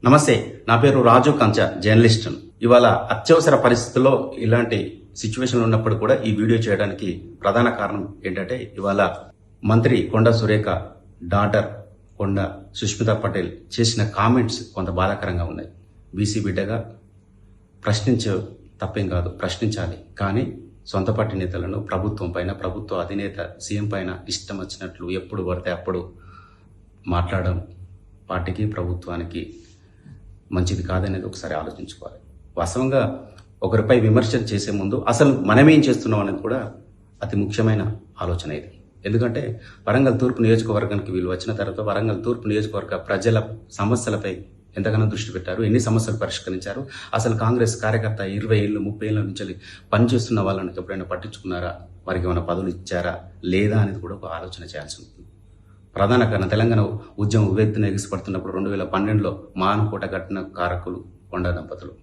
నమస్తే, నా పేరు రాజు కంచ, జర్నలిస్ట్. ఇవాళ అత్యవసర పరిస్థితుల్లో ఇలాంటి సిచ్యువేషన్లు ఉన్నప్పుడు కూడా ఈ వీడియో చేయడానికి ప్రధాన కారణం ఏంటంటే, ఇవాళ మంత్రి కొండ సురేఖ డాటర్ కొండ సుష్మితా పటేల్ చేసిన కామెంట్స్ కొంత బాధాకరంగా ఉన్నాయి. బీసీ బిడ్డగా ప్రశ్నించే తప్పేం కాదు, ప్రశ్నించాలి. కానీ సొంత పార్టీ నేతలను ప్రభుత్వం పైన, ప్రభుత్వ అధినేత సీఎం పైన ఇష్టం వచ్చినట్లు ఎప్పుడు పడితే అప్పుడు మాట్లాడడం పార్టీకి, ప్రభుత్వానికి మంచిది కాదనేది ఒకసారి ఆలోచించుకోవాలి. వాస్తవంగా ఒకరిపై విమర్శలు చేసే ముందు అసలు మనమేం చేస్తున్నాం అనేది కూడా అతి ముఖ్యమైన ఆలోచన ఇది. ఎందుకంటే వరంగల్ తూర్పు నియోజకవర్గానికి వీళ్ళు వచ్చిన తర్వాత వరంగల్ తూర్పు నియోజకవర్గ ప్రజల సమస్యలపై ఎంతగానో దృష్టి పెట్టారు, ఎన్ని సమస్యలు పరిష్కరించారు, అసలు కాంగ్రెస్ కార్యకర్త 20 ఏళ్ళు 30 ఏళ్ళ నుంచి పనిచేస్తున్న వాళ్ళని ఎప్పుడైనా పట్టించుకున్నారా, వారికి ఏమైనా పదవులు ఇచ్చారా లేదా అనేది కూడా ఒక ఆలోచన చేయాల్సి ఉంటుంది. ప్రధాన కారణం తెలంగాణ ఉద్యమం ఉవ్వెత్తున ఎగిసిపడుతున్నప్పుడు 2012లో మానుకోట కట్టిన కారకులు కొండ దంపతులు.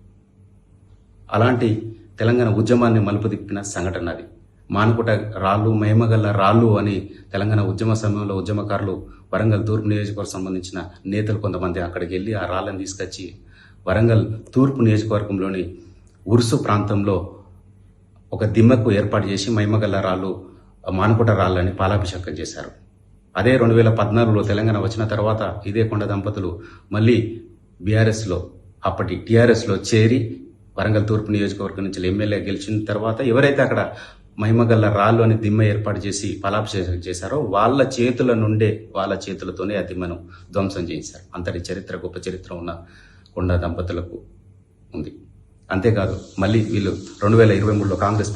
అలాంటి తెలంగాణ ఉద్యమాన్ని మలుపు తిప్పిన సంఘటన అది. మానుకోట రాళ్ళు, మహిమగల్ల రాళ్ళు అని తెలంగాణ ఉద్యమ సమయంలో ఉద్యమకారులు వరంగల్ తూర్పు నియోజకవర్గం సంబంధించిన నేతలు కొంతమంది అక్కడికి వెళ్ళి ఆ రాళ్ళని తీసుకొచ్చి వరంగల్ తూర్పు నియోజకవర్గంలోని ఉరుసు ప్రాంతంలో ఒక దిమ్మకు ఏర్పాటు చేసి మహిమగల్ల రాళ్ళు, మానుకోట రాళ్ళని పాలాభిషేకం చేశారు. అదే 2014లో తెలంగాణ వచ్చిన తర్వాత ఇదే కొండ దంపతులు మళ్ళీ బీఆర్ఎస్లో, అప్పటి టీఆర్ఎస్లో చేరి వరంగల్ తూర్పు నియోజకవర్గం నుంచి ఎమ్మెల్యే గెలిచిన తర్వాత ఎవరైతే అక్కడ మహిమగల్ల రాళ్ళు అని దిమ్మ ఏర్పాటు చేసి పాలాభిషేకం చేశారో వాళ్ళ చేతుల నుండే, వాళ్ళ చేతులతోనే ఆ దిమ్మను ధ్వంసం చేశారు. అంతటి చరిత్ర, గొప్ప చరిత్ర ఉన్న కొండ దంపతులకు ఉంది. అంతేకాదు మళ్ళీ వీళ్ళు 2023లో కాంగ్రెస్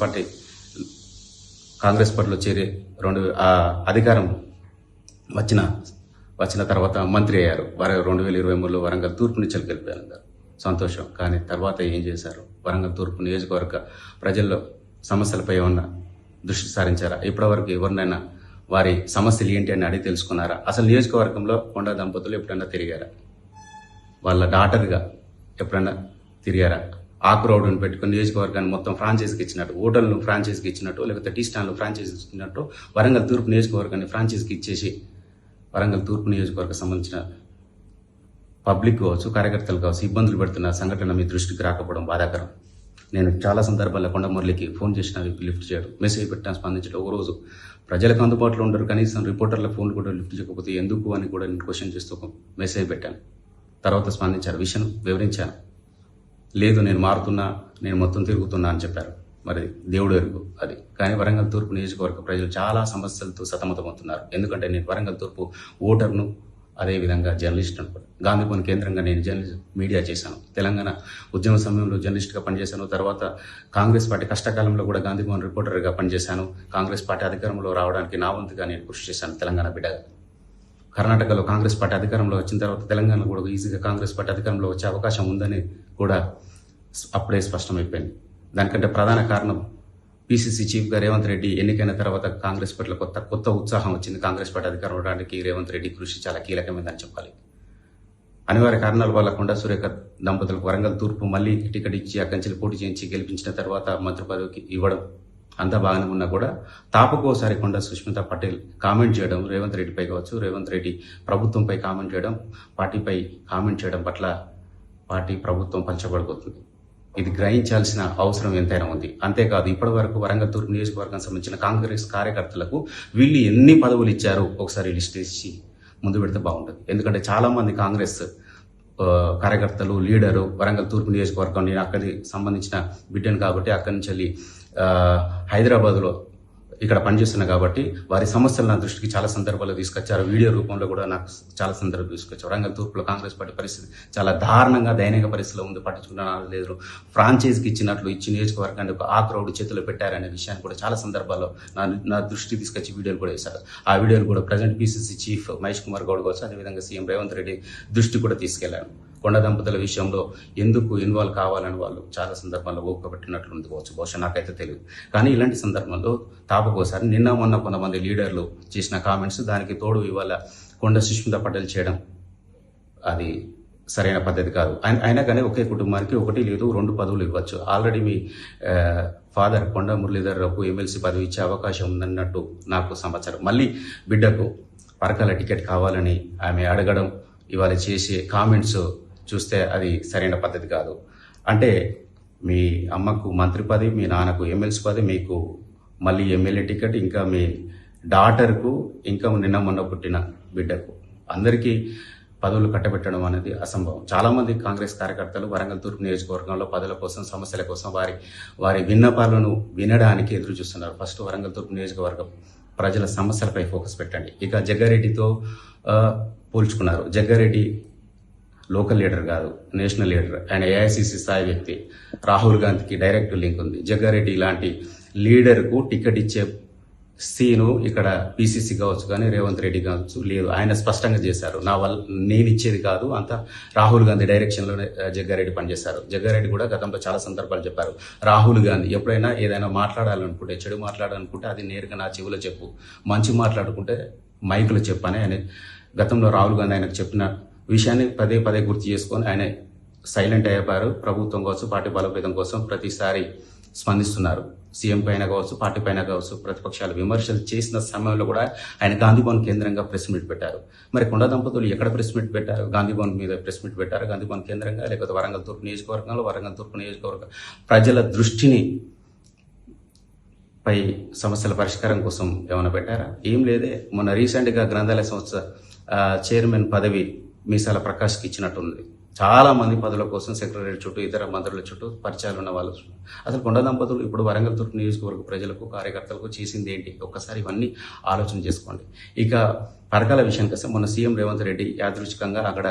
పార్టీలో చేరి అధికారం వచ్చిన తర్వాత మంత్రి అయ్యారు. 2023లో వరంగల్ తూర్పు నుంచి గెలిపారు, సంతోషం. కానీ తర్వాత ఏం చేశారు? వరంగల్ తూర్పు నియోజకవర్గ ప్రజల్లో సమస్యలపై ఏమన్నా దృష్టి సారించారా? ఇప్పటివరకు ఎవరినైనా వారి సమస్యలు ఏంటి అని అడిగి తెలుసుకున్నారా? అసలు నియోజకవర్గంలో కొండ దంపతులు ఎప్పుడైనా తిరిగారా? వాళ్ళ డాటర్గా ఎప్పుడైనా తిరిగారా? ఆకు రోడ్డును పెట్టుకుని నియోజకవర్గాన్ని మొత్తం ఫ్రాంచైజీకి ఇచ్చినట్టు, హోటల్ను ఫ్రాంచైజీకి ఇచ్చినట్టు, లేకపోతే టీ స్టాండ్లు ఫ్రాంచైజీకి ఇచ్చినట్టు వరంగల్ తూర్పు నియోజకవర్గాన్ని ఫ్రాంచైజీకి ఇచ్చేసి వరంగల్ తూర్పు నియోజకవర్గం సంబంధించిన పబ్లిక్ కావచ్చు, కార్యకర్తలు కావచ్చు ఇబ్బందులు పెడుతున్న సంఘటన మీ దృష్టికి రాకపోవడం బాధాకరం. నేను చాలా సందర్భాల్లో కొండ మురళికి ఫోన్ చేసిన, లిఫ్ట్ చేయడం, మెసేజ్ పెట్టినా స్పందించడం. ఒక రోజు ప్రజలకు అందుబాటులో ఉండరు, కనీసం రిపోర్టర్ల ఫోన్ కూడా లిఫ్ట్ చేయకపోతే ఎందుకు అని కూడా నేను క్వశ్చన్ చేస్తూ మెసేజ్ పెట్టాను. తర్వాత స్పందించారు, విషయం వివరించాను. లేదు, నేను మారుతున్నా, నేను మొత్తం తిరుగుతున్నా అని చెప్పారు. మరి దేవుడు ఎరుగు అది. కానీ వరంగల్ తూర్పు నియోజకవర్గ ప్రజలు చాలా సమస్యలతో సతమతమవుతున్నారు. ఎందుకంటే నేను వరంగల్ తూర్పు ఓటర్ను, అదేవిధంగా జర్నలిస్ట్ను కూడా. గాంధీభవన్ కేంద్రంగా నేను మీడియా చేశాను. తెలంగాణ ఉద్యమ సమయంలో జర్నలిస్ట్గా పనిచేశాను. తర్వాత కాంగ్రెస్ పార్టీ కష్టకాలంలో కూడా గాంధీభవన్ రిపోర్టర్గా పనిచేశాను. కాంగ్రెస్ పార్టీ అధికారంలో రావడానికి నా వంతుగా నేను కృషి చేశాను తెలంగాణ బిడ్డగా. కర్ణాటకలో కాంగ్రెస్ పార్టీ అధికారంలో వచ్చిన తర్వాత తెలంగాణలో కూడా ఈజీగా కాంగ్రెస్ పార్టీ అధికారంలో వచ్చే అవకాశం ఉందని కూడా అప్పుడే స్పష్టమైపోయింది. దానికంటే ప్రధాన కారణం పిసిసి చీఫ్గా రేవంత్ రెడ్డి ఎన్నికైన తర్వాత కాంగ్రెస్ పార్టీలో కొత్త ఉత్సాహం వచ్చింది. కాంగ్రెస్ పార్టీ అధికారం అవడానికి రేవంత్ రెడ్డి కృషి చాలా కీలకమైందని చెప్పాలి. అనివార్య కారణాల వల్ల కొండ సురేఖ దంపతులకు వరంగల్ తూర్పు మళ్ళీ టికెట్ ఇచ్చి అక్కడి నుంచి పోటీ చేయించి గెలిపించిన తర్వాత మంత్రి పదవికి ఇవ్వడం అంతా బాగానే ఉన్నా కూడా తాపకోసారి కొండ సుష్మితా పటేల్ కామెంట్ చేయడం, రేవంత్ రెడ్డిపై కావచ్చు, రేవంత్ రెడ్డి ప్రభుత్వంపై కామెంట్ చేయడం, పార్టీపై కామెంట్ చేయడం పట్ల పార్టీ, ప్రభుత్వం పంచబడిపోతుంది. ఇది గ్రహించాల్సిన అవసరం ఎంతైనా ఉంది. అంతేకాదు ఇప్పటి వరకు వరంగల్ తూర్పు నియోజకవర్గానికి సంబంధించిన కాంగ్రెస్ కార్యకర్తలకు వీళ్ళు ఎన్ని పదవులు ఇచ్చారో ఒకసారి లిస్ట్ వేసి ముందు పెడితే బాగుంటుంది. ఎందుకంటే చాలా మంది కాంగ్రెస్ కార్యకర్తలు, లీడరు వరంగల్ తూర్పు నియోజకవర్గం, నేను అక్కడికి సంబంధించిన బిడ్డను కాబట్టి అక్కడి నుంచి వెళ్ళి హైదరాబాద్లో ఇక్కడ పనిచేస్తున్నా కాబట్టి వారి సమస్యలు నా దృష్టికి చాలా సందర్భాల్లో తీసుకొచ్చారు. వీడియో రూపంలో కూడా నాకు చాలా సందర్భాలు తీసుకొచ్చారు. వరంగల్ తూర్పులో కాంగ్రెస్ పార్టీ పరిస్థితి చాలా దారుణంగా, దయనీయ పరిస్థితిలో ఉంది. పట్టించుకున్న లేదు, ఫ్రాంచైజీకి ఇచ్చినట్లు ఇచ్చి నియోజకవర్గాన్ని ఒక ఆక్రౌడ్ చేతిలో పెట్టారనే విషయాన్ని కూడా చాలా సందర్భాల్లో నా దృష్టికి తీసుకొచ్చి వీడియోలు కూడా వేశారు. ఆ వీడియోలు కూడా present PCC chief Mahesh Kumar Goud కావచ్చు, అదేవిధంగా సీఎం రేవంత్ రెడ్డి దృష్టి కూడా తీసుకెళ్లాను. కొండ దంపతుల విషయంలో ఎందుకు ఇన్వాల్వ్ కావాలని వాళ్ళు చాలా సందర్భాల్లో ఓపికబట్టినట్లు ఉండుకోవచ్చు, బహుశా నాకైతే తెలియదు. కానీ ఇలాంటి సందర్భంలో తాపకోసారి నిన్న మొన్న కొంతమంది లీడర్లు చేసిన కామెంట్స్, దానికి తోడు ఇవాళ కొండ సుష్మితా పటేల్ చేయడం అది సరైన పద్ధతి కాదు. అయినా కానీ ఒకే కుటుంబానికి 1 లేదు 2 పదవులు ఇవ్వచ్చు. ఆల్రెడీ మీ ఫాదర్ కొండ మురళీధర్ రావుకు ఎమ్మెల్సీ పదవి ఇచ్చే అవకాశం ఉందన్నట్టు నాకు సమాచారం. మళ్ళీ బిడ్డకు పరకాల టికెట్ కావాలని ఆమె అడగడం, ఇవాళ చేసే కామెంట్స్ చూస్తే అది సరైన పద్ధతి కాదు. అంటే మీ అమ్మకు మంత్రి పదవి, మీ నాన్నకు ఎమ్మెల్సీ పదవి, మీకు మళ్ళీ ఎమ్మెల్యే టికెట్, ఇంకా మీ డాటర్కు, ఇంకా నిన్న మొన్న పుట్టిన బిడ్డకు అందరికీ పదవులు కట్టబెట్టడం అనేది అసంభవం. చాలామంది కాంగ్రెస్ కార్యకర్తలు వరంగల్ తూర్పు నియోజకవర్గంలో పదవుల కోసం, సమస్యల కోసం వారి విన్నపాలను వినడానికి ఎదురు చూస్తున్నారు. ఫస్ట్ వరంగల్ తూర్పు నియోజకవర్గం ప్రజల సమస్యలపై ఫోకస్ పెట్టండి. ఇక జగ్గారెడ్డితో పోల్చుకున్నారు. జగ్గారెడ్డి లోకల్ లీడర్ కాదు, నేషనల్ లీడర్. ఆయన ఏఐసిసి స్థాయి వ్యక్తి. రాహుల్ గాంధీకి డైరెక్ట్ లింక్ ఉంది. జగ్గారెడ్డి ఇలాంటి లీడర్కు టికెట్ ఇచ్చే సీను ఇక్కడ పీసీసీ కావచ్చు కానీ రేవంత్ రెడ్డి కావచ్చు లేదు. ఆయన స్పష్టంగా చేశారు, నేను ఇచ్చేది కాదు, అంతా రాహుల్ గాంధీ డైరెక్షన్లోనే జగ్గారెడ్డి పనిచేశారు. జగ్గారెడ్డి కూడా గతంలో చాలా సందర్భాలు చెప్పారు, రాహుల్ గాంధీ ఎప్పుడైనా ఏదైనా మాట్లాడాలనుకుంటే, చెడు మాట్లాడాలనుకుంటే అది నేరుగా నా చెవులో చెప్పు, మంచి మాట్లాడుకుంటే మైకులో చెప్పని ఆయన గతంలో రాహుల్ గాంధీ ఆయనకు చెప్పిన విషయాన్ని పదే పదే గుర్తు చేసుకొని ఆయన సైలెంట్ అయిపోయారు. ప్రభుత్వం కావచ్చు, పార్టీ బలోపేతం కోసం ప్రతిసారి స్పందిస్తున్నారు. సీఎం పైన కావచ్చు, పార్టీ పైన కావచ్చు, ప్రతిపక్షాలు విమర్శలు చేసిన సమయంలో కూడా ఆయన గాంధీభవన్ కేంద్రంగా ప్రెస్ మీట్ పెట్టారు. మరి కొండ దంపతులు ఎక్కడ ప్రెస్ మీట్ పెట్టారు? గాంధీభవన్ మీద ప్రెస్ మీట్ పెట్టారు, గాంధీభవన్ కేంద్రంగా, లేకపోతే వరంగల్ తూర్పు నియోజకవర్గంలో వరంగల్ తూర్పు నియోజకవర్గ ప్రజల దృష్టిని పై సమస్యల పరిష్కారం కోసం ఏమైనా పెట్టారా? ఏం లేదే. మొన్న రీసెంట్గా గ్రంథాలయ సంస్థ చైర్మన్ పదవి మీసాల ప్రకాష్కి ఇచ్చినట్టుంది. చాలా మంది పదవుల కోసం సెక్రటరీ చుట్టూ, ఇతర మంత్రుల చుట్టూ పరిచయాలు ఉన్న వాళ్ళు. అసలు కొండ దంపతులు ఇప్పుడు వరంగల్ తూర్పు నియోజకవర్గ ప్రజలకు, కార్యకర్తలకు చేసింది ఏంటి? ఒక్కసారి ఇవన్నీ ఆలోచన చేసుకోండి. ఇక పథకాల విషయానికి వస్తే మొన్న సీఎం రేవంత్ రెడ్డి యాదృచ్ఛికంగా అక్కడ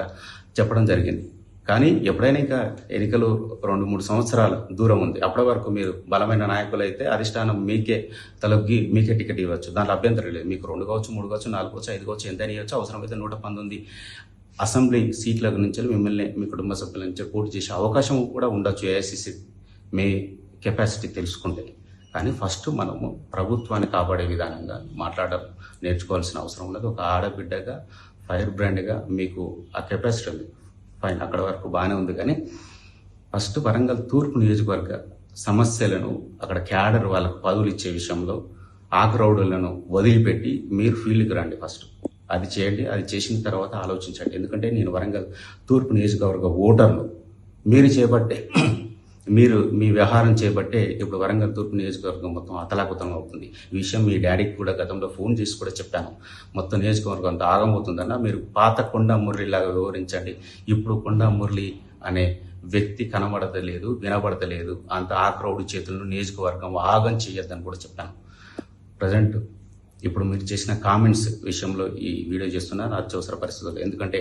చెప్పడం జరిగింది. కానీ ఎప్పుడైనా ఇంకా ఎన్నికలు 2-3 సంవత్సరాల దూరం ఉంది. అప్పటి వరకు మీరు బలమైన నాయకులు అయితే అధిష్టానం మీకే తలొగ్గి మీకే టికెట్ ఇవ్వచ్చు, దాంట్లో అభ్యంతరం లేదు. మీకు 2 కావచ్చు, 3 కావచ్చు, 4 కావచ్చు, 5 కావచ్చు, ఎంత ఇవ్వచ్చు. అవసరమైతే 119 అసెంబ్లీ సీట్ల నుంచి మిమ్మల్ని మీ కుటుంబ సభ్యుల నుంచి పోటీ చేసే అవకాశం కూడా ఉండొచ్చు, ఏఐసిసి మీ కెపాసిటీ తెలుసుకుంటే. కానీ ఫస్ట్ మనము ప్రభుత్వాన్ని కాపాడే విధానంగా మాట్లాడడం నేర్చుకోవాల్సిన అవసరం ఉన్నది. ఒక ఆడబిడ్డగా, ఫైర్ బ్రాండ్గా మీకు ఆ కెపాసిటీ ఉంది, ఫైన్, అక్కడ వరకు బాగానే ఉంది. కానీ ఫస్ట్ వరంగల్ తూర్పు నియోజకవర్గ సమస్యలను, అక్కడ క్యాడర్ వాళ్ళకు పదవులు ఇచ్చే విషయంలో ఆ క్రౌడులను వదిలిపెట్టి మీరు ఫీల్డ్కి రండి. ఫస్ట్ అది చేయండి. అది చేసిన తర్వాత ఆలోచించండి. ఎందుకంటే నేను వరంగల్ తూర్పు నియోజకవర్గ ఓటర్ను. మీరు మీ వ్యవహారం చేయబట్టే ఇప్పుడు వరంగల్ తూర్పు నియోజకవర్గం మొత్తం అతలాకుతలం అవుతుంది. ఈ విషయం మీ డాడీకి కూడా గతంలో ఫోన్ చేసి కూడా చెప్పాను. మొత్తం నియోజకవర్గం అంత ఆగమవుతుందన్న మీరు పాత కొండా మురళిలాగా వివరించండి. ఇప్పుడు కొండా మురళి అనే వ్యక్తి కనబడతలేదు, వినబడతలేదు. అంత ఆ క్రౌడ్ చేతులను నియోజకవర్గం ఆగం చేయొద్దని కూడా చెప్పాను. ప్రజెంట్ ఇప్పుడు మీరు చేసిన కామెంట్స్ విషయంలో ఈ వీడియో చేస్తున్నారు అత్యవసర పరిస్థితుల్లో. ఎందుకంటే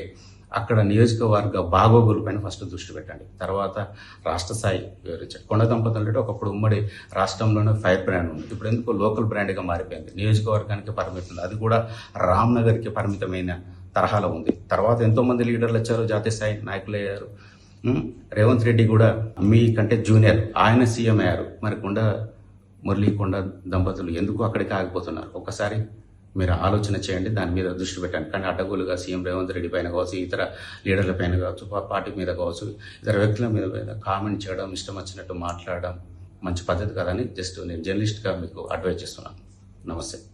అక్కడ నియోజకవర్గ బాగోగుల పైన ఫస్ట్ దృష్టి పెట్టండి, తర్వాత రాష్ట్ర స్థాయి వివరించండి. కొండ దంపతులు అంటే ఒకప్పుడు ఉమ్మడి రాష్ట్రంలోనే ఫైర్ బ్రాండ్ ఉంది, ఇప్పుడు ఎందుకో లోకల్ బ్రాండ్గా మారిపోయింది. నియోజకవర్గానికి పరిమితం, అది కూడా రామ్నగర్కి పరిమితమైన తరహాలో ఉంది. తర్వాత ఎంతోమంది లీడర్లు వచ్చారు, జాతీయ స్థాయి నాయకులు అయ్యారు. రేవంత్ రెడ్డి కూడా మీకంటే జూనియర్, ఆయన సీఎం అయ్యారు. మరి కొండ దంపతులు ఎందుకు అక్కడికి ఆగిపోతున్నారు? ఒక్కసారి మీరు ఆలోచన చేయండి, దాని మీద దృష్టి పెట్టండి. కానీ అడ్డగోలుగా సీఎం రేవంత్ రెడ్డి పైన కావచ్చు, ఇతర లీడర్ల పైన కావచ్చు, పార్టీ మీద కావచ్చు, ఇతర వ్యక్తుల మీద కామెంట్ చేయడం, ఇష్టం వచ్చినట్టు మాట్లాడడం మంచి పద్ధతి కాదని జస్ట్ నేను జర్నలిస్ట్గా మీకు అడ్వైజ్ చేస్తున్నాను. నమస్తే.